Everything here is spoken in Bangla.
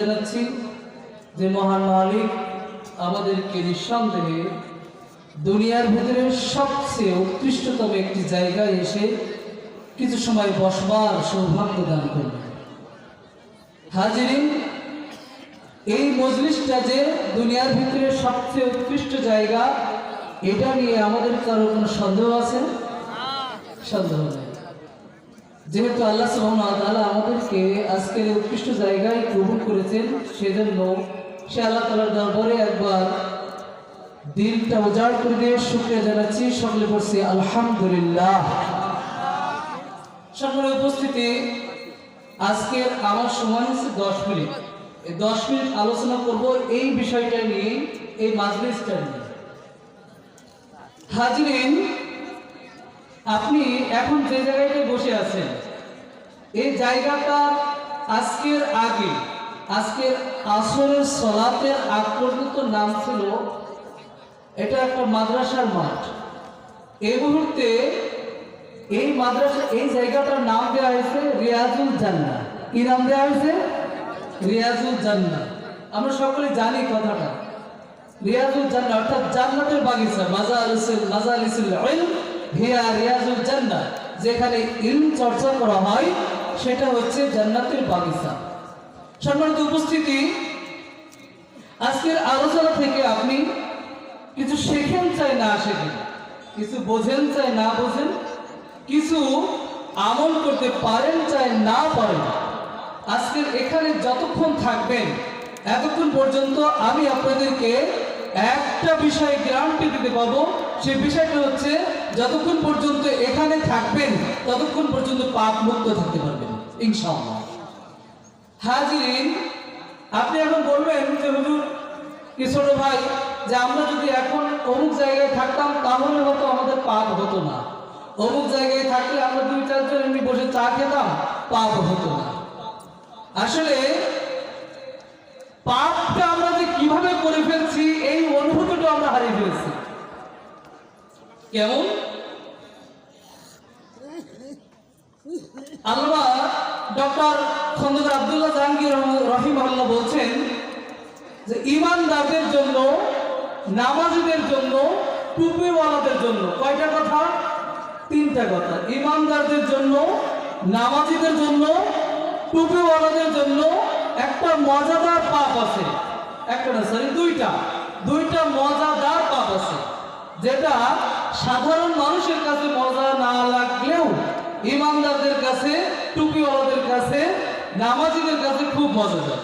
জানাচ্ছি যে মহান মালিক আমাদেরকে নিঃসন্দেহে দুনিয়ার ভিতরে সবচেয়ে উৎকৃষ্টতম একটি জায়গায় এসে কিছু সময় বসবার সৌভাগ্য দান করবেন। হাজিরিন, এই মজলিসটা যে দুনিয়ার ভিতরে সবচেয়ে উৎকৃষ্ট জায়গা, এটা নিয়ে আমাদের কারো কোনো সন্দেহ আছে? সন্দেহ নেই। যেহেতু আল্লাহ সুবহানাহু ওয়া তাআলা আমাদেরকে আজকের উৎকৃষ্ট জায়গায় কবুল করেছেন, সেজন্য সে আল্লাহ তাআলার দরবারে একবার দিলটা উজাড় করে দিয়ে শুকরিয়া জানাচ্ছি। সকলে বলছি আলহামদুলিল্লাহ। সকলের উপস্থিতি, আজকে আমার সময় হচ্ছে 10 মিনিট। এই 10 মিনিট আলোচনা করব এই বিষয়টা নিয়ে, এই মাজলিসটা নিয়ে। হাজিরিন, আপনি এখন যে জায়গাটায় বসে আছেন, এই জায়গাটা আজকের আসরের সালাতের আগ পর্যন্ত নাম ছিল এটা একটা মাদ্রাসার মাঠ। এই মুহূর্তে এই মাদ্রাসা, এই জায়গাটার নাম দেওয়া হয়েছে রিয়াজুল জান্নাহ। কি নাম দেওয়া হয়েছে? রিয়াজুল জান্নাহ। আমরা সকলে জানি কথাটা। রিয়াজুল জান্নাহ অর্থাৎ জান্নাতের বাগিচা, মাজালিসুল ইলম হিয়া রিয়াজুল জান্নাহ। যেখানে ইলম চর্চা করা হয় সেটা হচ্ছে জান্নাতের বাগিচা। সম্মানিত উপস্থিতি, আজকের আলোচনা থেকে আপনি কিছু শেখেন চাই না শেখেন, কিছু বোঝেন চাই না বোঝেন, কিছু আমল করতে পারেন চাই না পারেন, আজকের এখানে যতক্ষণ থাকবেন এতক্ষণ পর্যন্ত আমি আপনাদেরকে একটা বিষয় গ্যারান্টি দিতে পারবো। সেই বিষয়টা হচ্ছে যতক্ষণ পর্যন্ত এখানে থাকবেন ততক্ষণ পর্যন্ত পাপ মুক্ত থাকতে পারবেন ইনশাআল্লাহ। হাজিরিন, আপনি এখন বলবেন যে হুজুর কি ছোট ভাই, যে আমরা যদি এখন অমুক জায়গায় থাকতাম তাহলে হয়তো আমাদের পাপ হতো না, অমুক জায়গায় থাকলে আমরা 2-4 জন এমনি বসে চা খেতাম, পাপ হতো না। আসলে পাপটা আমরা যে কিভাবে করে ফেলছি এই অনুভূতিটা আমরা হারিয়ে ফেলছি। কেমন? আল্লামা ডক্টর খন্দকার আব্দুল্লাহ জাহাঙ্গীর রাহিমাহুল্লাহ বলছেন যে ঈমানদারদের জন্য, নামাজীদের জন্য, টুপিওয়ালাদের জন্য কয়টা কথা? 3টা কথা। ঈমানদারদের জন্য, নামাজীদের জন্য, টুপিওয়ালাদের জন্য একটা মজাদার পাপ আছে। একটা না, সরি, দুইটা মজাদার পাপ আছে, যেটা সাধারণ মানুষের কাছে মজা না লাগলেও ঈমানদারদের কাছে, টুপিওয়ালাদের কাছে, নামাজীদের কাছে খুব মজাদার।